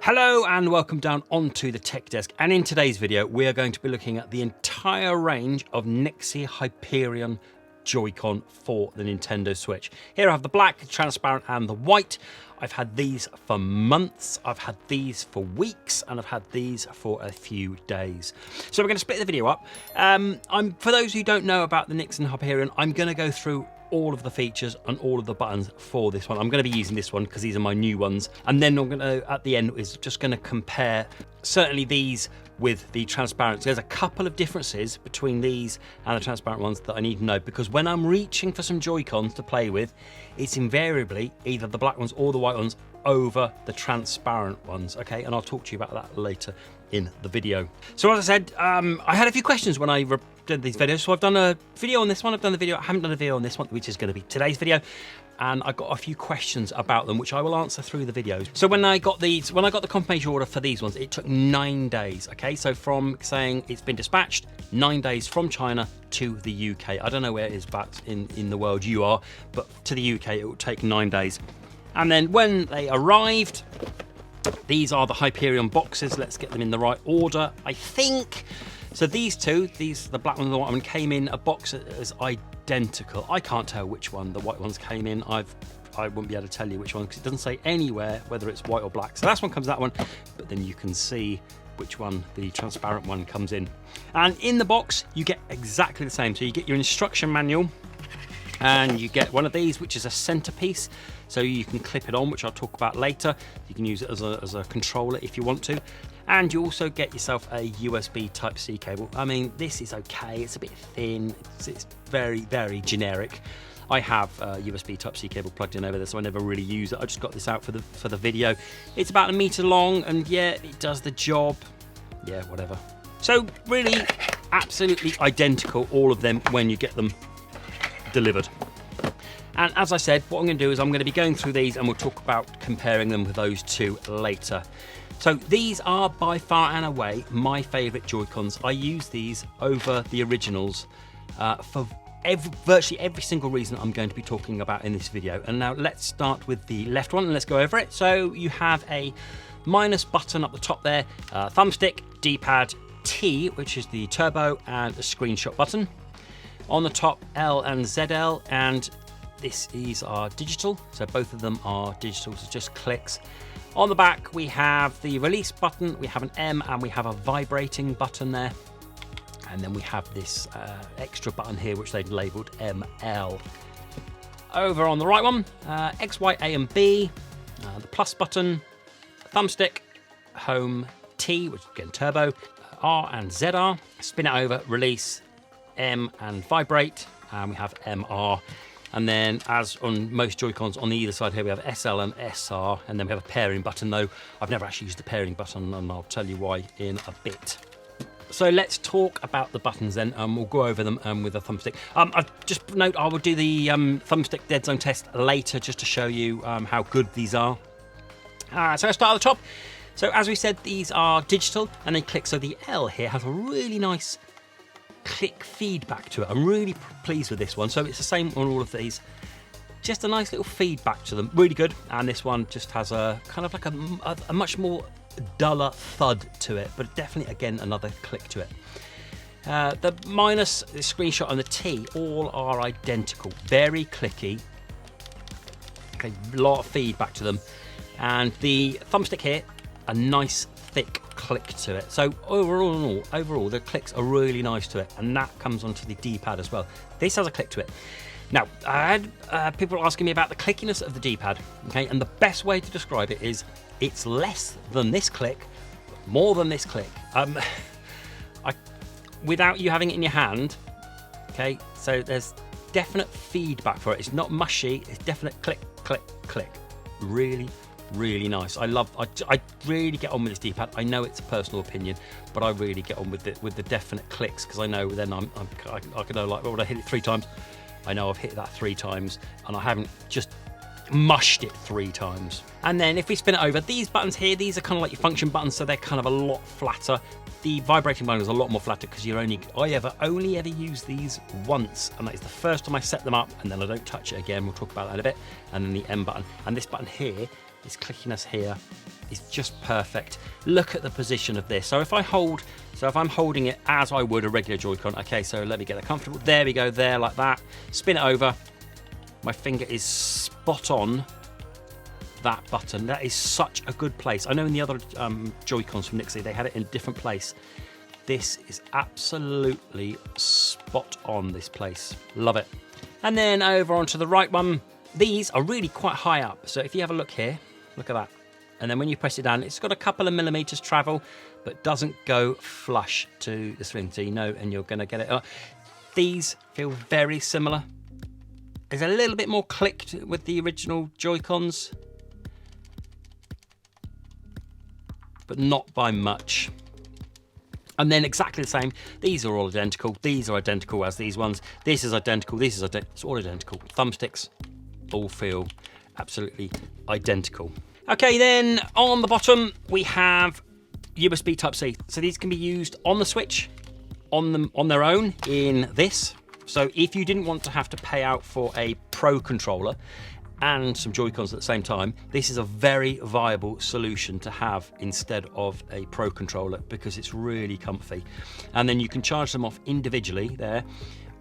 Hello and welcome down onto the tech desk, and in today's video we are going to be looking at the entire range of NYXI Hyperion Joycon for the Nintendo Switch. Here I have the black, the transparent and the white. I've had these for months, I've had these for weeks, and I've had these for a few days. So we're going to split the video up. For those who don't know about the NYXI Hyperion, I'm going to go through all of the features and all of the buttons for this one. I'm going to be using this one because these are my new ones, and then I'm going to, at the end, is just going to compare certainly these with the transparent. There's a couple of differences between these and the transparent ones that I need to know, because when I'm reaching for some Joy-Cons to play with, it's invariably either the black ones or the white ones over the transparent ones, okay? And I'll talk to you about that later in the video. So as I said, I had a few questions when I did these videos, so I've done a video on this one, I haven't done a video on this one, which is going to be today's video, and I got a few questions about them, which I will answer through the videos. So when I got the confirmation order for these ones, it took 9 days, okay? So from saying it's been dispatched, 9 days from China to the UK. I don't know where it is back in the world you are, but to the UK it will take 9 days. And then when they arrived, these are the Hyperion boxes. Let's get them in the right order, I think. So these two, the black one and the white one, came in a box that is identical. I can't tell which one the white ones came in. I wouldn't be able to tell you which one because it doesn't say anywhere whether it's white or black. So that's one comes that one, but then you can see which one the transparent one comes in. And in the box, you get exactly the same. So you get your instruction manual, and you get one of these, which is a centerpiece, so you can clip it on, which I'll talk about later. You can use it as a controller if you want to. And you also get yourself a USB Type-C cable. I mean, this is okay, it's a bit thin, it's very, very generic. I have a USB Type-C cable plugged in over there, so I never really use it. I just got this out for the video. It's about 1 meter long, and yeah, it does the job. Yeah, whatever. So really, absolutely identical, all of them, when you get them delivered. And as I said, what I'm going to do is I'm going to be going through these, and we'll talk about comparing them with those two later. So these are by far and away my favourite Joy-Cons. I use these over the originals for virtually every single reason I'm going to be talking about in this video. And now let's start with the left one and let's go over it. So you have a minus button up the top there, thumbstick, D-pad, T, which is the turbo, and a screenshot button. On the top, L and ZL, and these are digital, so both of them are digital, so just clicks. On the back, we have the release button, we have an M, and we have a vibrating button there. And then we have this extra button here, which they've labeled ML. Over on the right one, X, Y, A, and B, the plus button, thumbstick, home, T, which is again turbo, R and ZR, spin it over, release, M and vibrate, and we have MR. And then, as on most Joy-Cons, on the either side here we have SL and SR, and then we have a pairing button, though I've never actually used the pairing button, and I'll tell you why in a bit. So let's talk about the buttons then, and we'll go over them with a thumbstick. Just note, I will do the thumbstick dead zone test later, just to show you how good these are. So I'll start at the top. So as we said, these are digital, and they click. So the L here has a really nice click feedback to it. I'm really pleased with this one. So it's the same on all of these. Just a nice little feedback to them, really good. And this one just has a kind of like a much more duller thud to it, but definitely again another click to it. The minus, the screenshot, and the T all are identical, very clicky. Okay, a lot of feedback to them. And the thumbstick here, a nice thick click to it. So overall the clicks are really nice to it, and that comes onto the D-pad as well. This has a click to it. Now, I had people asking me about the clickiness of the D-pad, okay, and the best way to describe it is it's less than this click, but more than this click. Without you having it in your hand, okay, so there's definite feedback for it. It's not mushy, it's definite click, click, click. Really, really nice. I really get on with this D-pad. I know it's a personal opinion, but I really get on with the definite clicks, because I know then I can know, like, well, when I hit it 3 times, I know I've hit that 3 times, and I haven't just mushed it 3 times. And then if we spin it over, these buttons here, these are kind of like your function buttons, so they're kind of a lot flatter. The vibrating button is a lot more flatter because I only ever use these once, and that is the first time I set them up, and then I don't touch it again. We'll talk about that in a bit. And then the M button, and this button here this clickiness here is just perfect. Look at the position of this. So if I'm holding it as I would a regular Joy-Con, okay, so let me get that comfortable. There we go, there, like that. Spin it over. My finger is spot on that button. That is such a good place. I know in the other Joy-Cons from NYXI, they had it in a different place. This is absolutely spot on, this place. Love it. And then over onto the right one, these are really quite high up. So if you have a look here, look at that. And then when you press it down, it's got a couple of millimeters travel, but doesn't go flush to the screen. So you know, and you're gonna get it. These feel very similar. There's a little bit more clicked with the original Joy-Cons, but not by much. And then exactly the same, these are all identical. These are identical as these ones. This is identical, this is identical, it's all identical. Thumbsticks all feel absolutely identical. Okay, then on the bottom, we have USB Type-C. So these can be used on the Switch, on their own in this. So if you didn't want to have to pay out for a Pro controller and some Joy-Cons at the same time, this is a very viable solution to have instead of a Pro controller because it's really comfy. And then you can charge them off individually there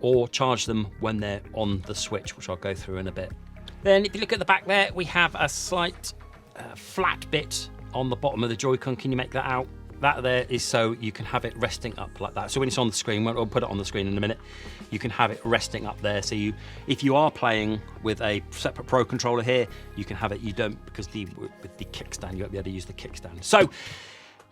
or charge them when they're on the Switch, which I'll go through in a bit. Then if you look at the back there, we have a slight flat bit on the bottom of the Joy-Con. Can you make that out? That there is so you can have it resting up like that. So when it's on the screen, we'll put it on the screen in a minute, you can have it resting up there. So if you are playing with a separate Pro controller here, you can have it, you don't, because with the kickstand, you won't be able to use the kickstand. So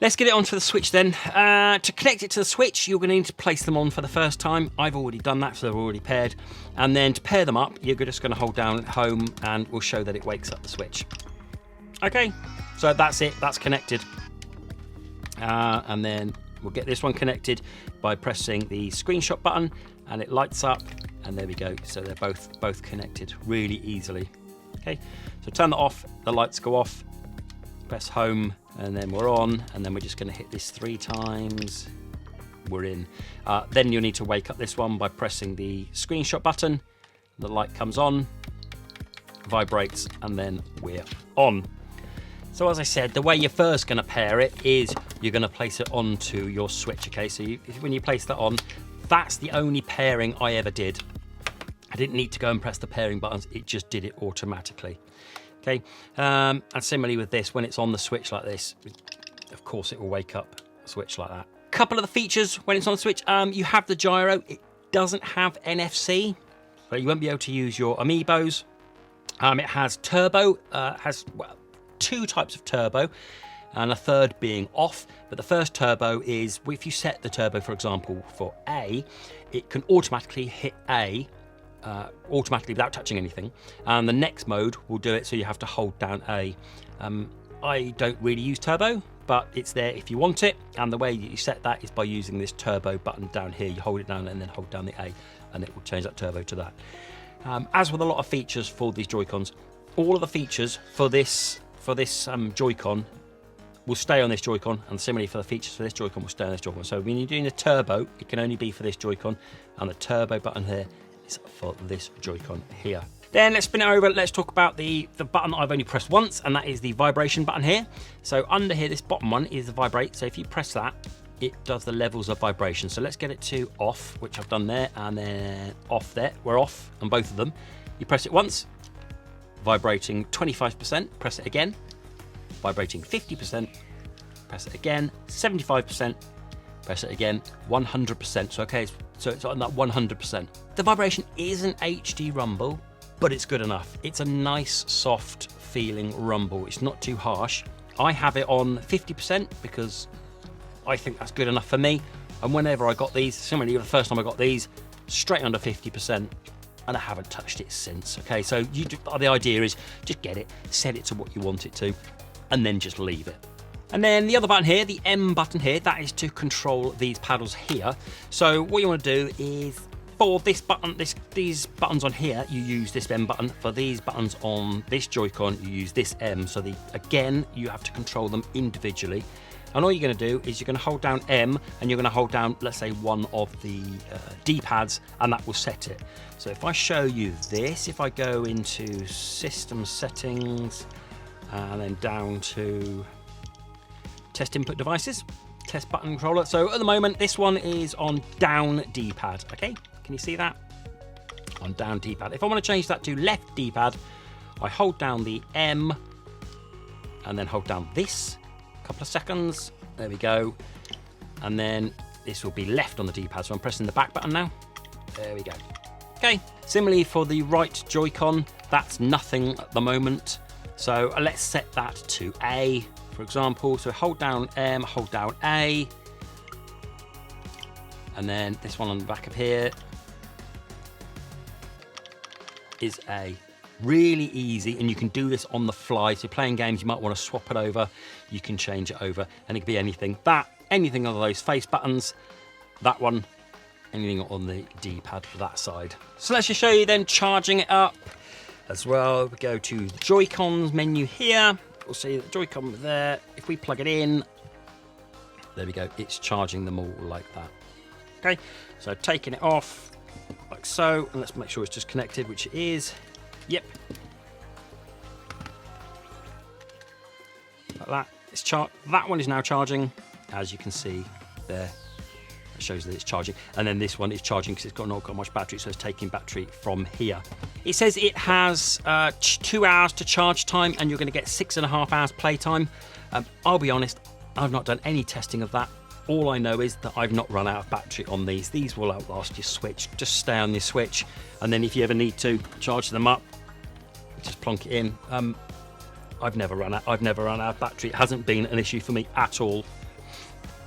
let's get it onto the Switch then. To connect it to the Switch, you're gonna need to place them on for the first time. I've already done that, so they're already paired. And then to pair them up, you're just gonna hold down home and we'll show that it wakes up the Switch. Okay, so that's it, that's connected. And then we'll get this one connected by pressing the screenshot button and it lights up and there we go. So they're both connected really easily. Okay, so turn that off, the lights go off, press home and then we're on, and then we're just going to hit this 3 times. We're in. Then you'll need to wake up this one by pressing the screenshot button. The light comes on, vibrates, and then we're on. So as I said, the way you're first going to pair it is you're going to place it onto your Switch, okay? So when you place that on, that's the only pairing I ever did. I didn't need to go and press the pairing buttons, it just did it automatically, okay? And similarly with this, when it's on the Switch like this, of course it will wake up a Switch like that. Couple of the features when it's on the Switch, you have the gyro. It doesn't have NFC, so you won't be able to use your amiibos. It has turbo, well, 2 types of turbo and a third being off, but the first turbo is if you set the turbo, for example, for A, it can automatically hit A automatically without touching anything, and the next mode will do it so you have to hold down A. I don't really use turbo, but it's there if you want it, and the way you set that is by using this turbo button down here. You hold it down and then hold down the A and it will change that turbo to that. As with a lot of features for these Joy-Cons, all of the features for this Joy-Con will stay on this Joy-Con, and similarly for the features for this Joy-Con will stay on this Joy-Con. So when you're doing the turbo, it can only be for this Joy-Con, and the turbo button here is for this Joy-Con here. Then let's spin it over. Let's talk about the button that I've only pressed once, and that is the vibration button here. So under here, this bottom one is the vibrate. So if you press that, it does the levels of vibration. So let's get it to off, which I've done there, and then off there. We're off on both of them. You press it once, vibrating 25%, press it again, vibrating 50%, press it again, 75%, press it again, 100%. So okay, so it's on that 100%. The vibration isn't HD rumble, but it's good enough. It's a nice, soft feeling rumble. It's not too harsh. I have it on 50% because I think that's good enough for me. And whenever I got these, similarly the first time I got these, straight under 50%. And I haven't touched it since, okay? So the idea is just get it, set it to what you want it to, and then just leave it. And then the other button here, the M button here, that is to control these paddles here. So what you want to do is, for this button, these buttons on here, you use this M button. For these buttons on this Joy-Con, you use this M. So again, you have to control them individually. And all you're going to do is you're going to hold down M, and you're going to hold down, let's say, one of the D-pads, and that will set it. So if I show you this, if I go into System Settings, and then down to test input devices, test button controller. So at the moment, this one is on down D-pad, okay? Can you see that? On down D-pad. If I want to change that to left D-pad, I hold down the M and then hold down this, a couple of seconds. There we go. And then this will be left on the D-pad. So I'm pressing the back button now. There we go. Okay, similarly for the right Joy-Con, that's nothing at the moment. So let's set that to A, for example. So hold down M, hold down A. And then this one on the back of here is A. Really easy, and you can do this on the fly. So playing games, you might want to swap it over. You can change it over, and it could be anything. Anything on those face buttons, that one, anything on the D-pad for that side. So let's just show you then charging it up as well. We go to the Joy-Cons menu here. We'll see the Joy-Con there. If we plug it in, there we go. It's charging them all like that. Okay, so taking it off like so, and let's make sure it's just connected, which it is. Yep. Like that. It's that one is now charging, as you can see there. It shows that it's charging, and then this one is charging because it's not got much battery, so it's taking battery from here. It says it has 2 hours to charge time, and you're going to get 6.5 hours play time. I'll be honest, I've not done any testing of that. All I know is that I've not run out of battery on these. These will outlast your Switch. Just stay on your Switch, and then if you ever need to charge them up, just plonk it in. I've never run out of battery. It hasn't been an issue for me at all.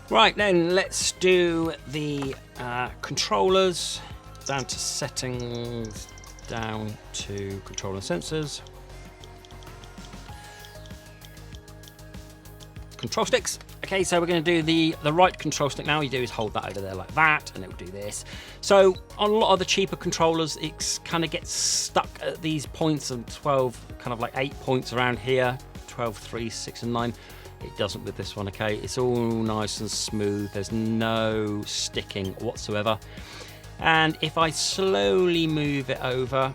Right, then let's do the controllers. Down to settings, down to controller sensors. Control sticks. Okay, so we're going to do the right control stick now. All you do is hold that over there like that, and it will do this. So on a lot of the cheaper controllers, it kind of gets stuck at these points of 12, kind of like 8 points around here, 12, 3, 6, and 9. It doesn't with this one, okay? It's all nice and smooth. There's no sticking whatsoever. And if I slowly move it over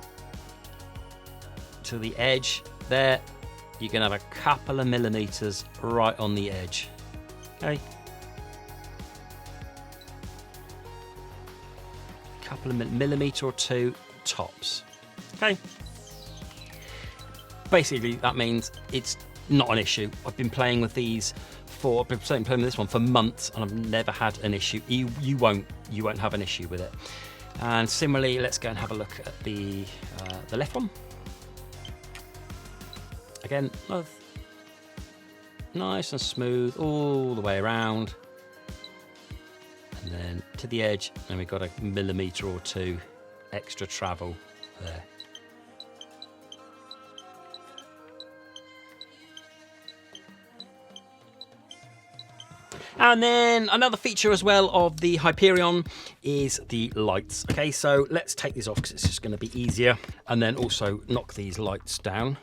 to the edge there, you can have a couple of millimeters right on the edge. Okay. Couple of millimeter or two tops. Okay. Basically, that means it's not an issue. I've been playing with these I've been playing with this one for months, and I've never had an issue. You won't have an issue with it. And similarly, let's go and have a look at the left one. Again, nice and smooth all the way around, and then to the edge, and we've got a millimeter or two extra travel there. And then another feature as well of the Hyperion is the lights. Okay, so let's take these off because it's just going to be easier, and then also knock these lights down.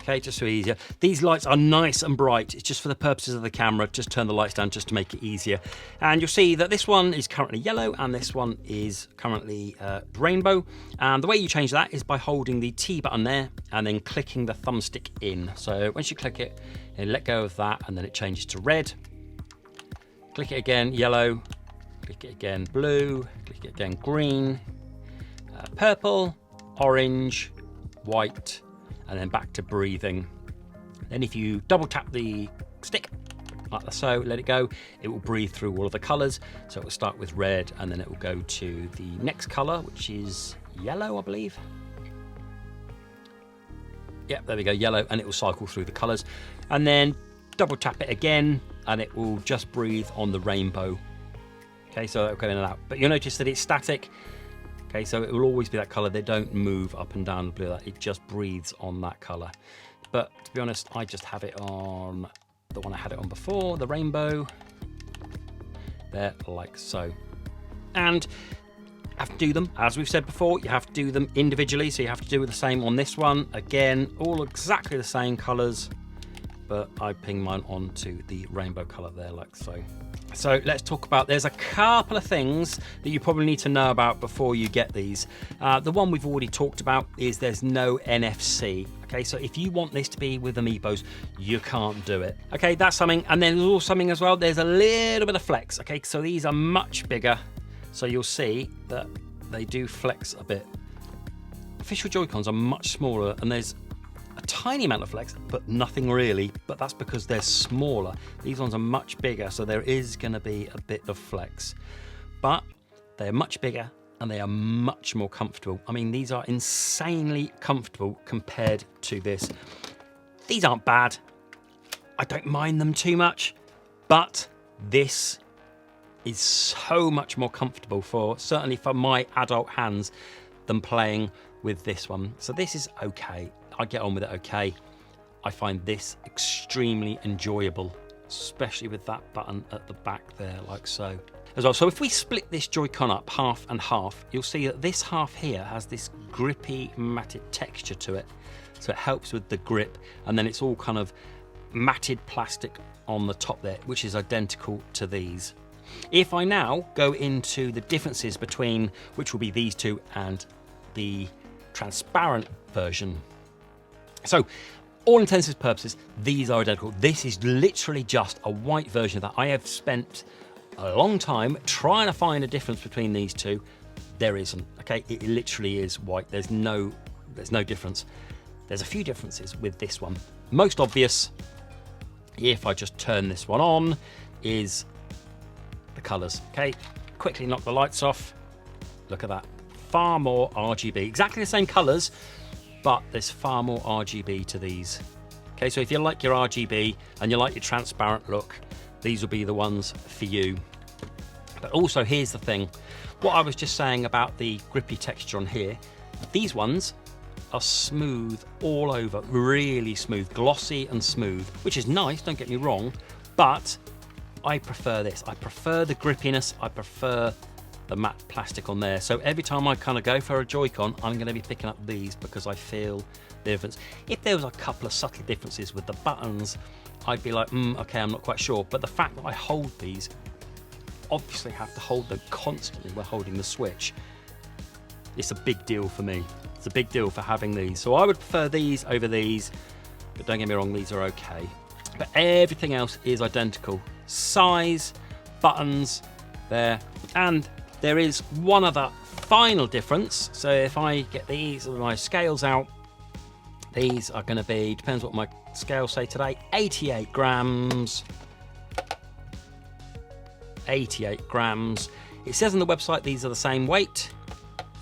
Okay, just so easier. These lights are nice and bright. It's just for the purposes of the camera. Just turn the lights down just to make it easier. And you'll see that this one is currently yellow and this one is currently rainbow. And the way you change that is by holding the T button there and then clicking the thumbstick in. So once you click it, you let go of that, and then it changes to red. Click it again, yellow. Click it again, blue. Click it again, green. Purple, orange, white, and then back to breathing. Then if you double tap the stick, like so, let it go, it will breathe through all of the colours. So it will start with red, and then it will go to the next colour, which is yellow, I believe. Yep, there we go, yellow, and it will cycle through the colours. And then double tap it again, and it will just breathe on the rainbow. Okay, so it'll go in and out. But you'll notice that it's static. Okay, so it will always be that colour. They don't move up and down the blue. It just breathes on that colour. But to be honest, I just have it on the one I had it on before, the rainbow. There, like so. And you have to do them, as we've said before, you have to do them individually. So you have to do the same on this one. Again, all exactly the same colours, but I ping mine onto the rainbow colour there, like so. So let's talk about, there's a couple of things that you probably need to know about before you get these. The one we've already talked about is there's no NFC. Okay, so if you want this to be with amiibos, you can't do it. Okay, that's something. And then there's also something as well, there's a little bit of flex. Okay, so these are much bigger. So you'll see that they do flex a bit. Official Joy-Cons are much smaller and there's a tiny amount of flex, but nothing really, but that's because they're smaller. These ones are much bigger, so there is going to be a bit of flex. But they're much bigger and they are much more comfortable. I mean, these are insanely comfortable compared to this. These aren't bad. I don't mind them too much, but this is so much more comfortable certainly for my adult hands than playing with this one. So this is okay. I get on with it okay. I find this extremely enjoyable, especially with that button at the back there, like so. As well, so if we split this Joy-Con up half and half, you'll see that this half here has this grippy matted texture to it. So it helps with the grip, and then it's all kind of matted plastic on the top there, which is identical to these. If I now go into the differences between, which will be these two and the transparent version. So all intents and purposes, these are identical. This is literally just a white version of that. I have spent a long time trying to find a difference between these two. There isn't. Okay, it literally is white. There's no difference. There's a few differences with this one. Most obvious, if I just turn this one on, is the colors. Okay, quickly knock the lights off. Look at that. Far more RGB. Exactly the same colors, but there's far more RGB to these. Okay, so if you like your RGB and you like your transparent look, these will be the ones for you. But also, here's the thing. What I was just saying about the grippy texture on here, these ones are smooth all over, really smooth, glossy and smooth, which is nice, don't get me wrong, but I prefer this. I prefer the grippiness, I prefer the matte plastic on there. So every time I kind of go for a Joy-Con, I'm going to be picking up these because I feel the difference. If there was a couple of subtle differences with the buttons, I'd be like, okay, I'm not quite sure. But the fact that I hold these, obviously have to hold them constantly while holding the Switch, it's a big deal for me. It's a big deal for having these. So I would prefer these over these, but don't get me wrong, these are okay. But everything else is identical. Size, buttons, there. And there is one other final difference. So if I get these with my scales out, these are going to be, depends what my scales say today, 88 grams. 88 grams. It says on the website these are the same weight.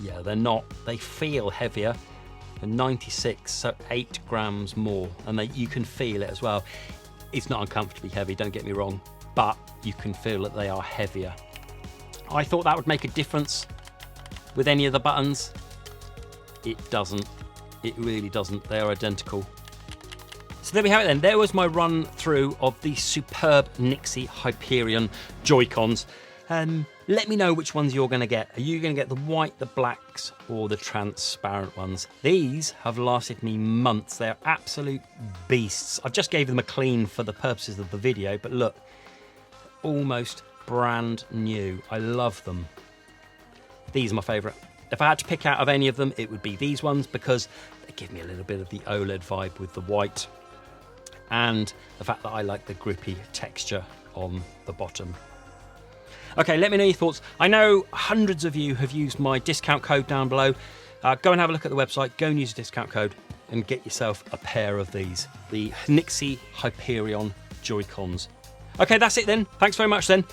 Yeah, they're not. They feel heavier. They're 96, so 8 grams more. And you can feel it as well. It's not uncomfortably heavy, don't get me wrong, but you can feel that they are heavier. I thought that would make a difference with any of the buttons. It doesn't. It really doesn't. They are identical. So there we have it then. There was my run through of the superb NYXI Hyperion Joy-Cons. Let me know which ones you're going to get. Are you going to get the white, the blacks, or the transparent ones? These have lasted me months. They're absolute beasts. I've just gave them a clean for the purposes of the video, but look, almost brand new. I love them. These are my favourite. If I had to pick out of any of them, it would be these ones because they give me a little bit of the OLED vibe with the white and the fact that I like the grippy texture on the bottom. Okay, let me know your thoughts. I know hundreds of you have used my discount code down below. Go and have a look at the website, go and use the discount code and get yourself a pair of these, the NYXI Hyperion Joy-Cons. Okay, that's it then. Thanks very much then.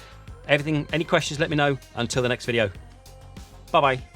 Any questions, let me know. Until the next video. Bye-bye.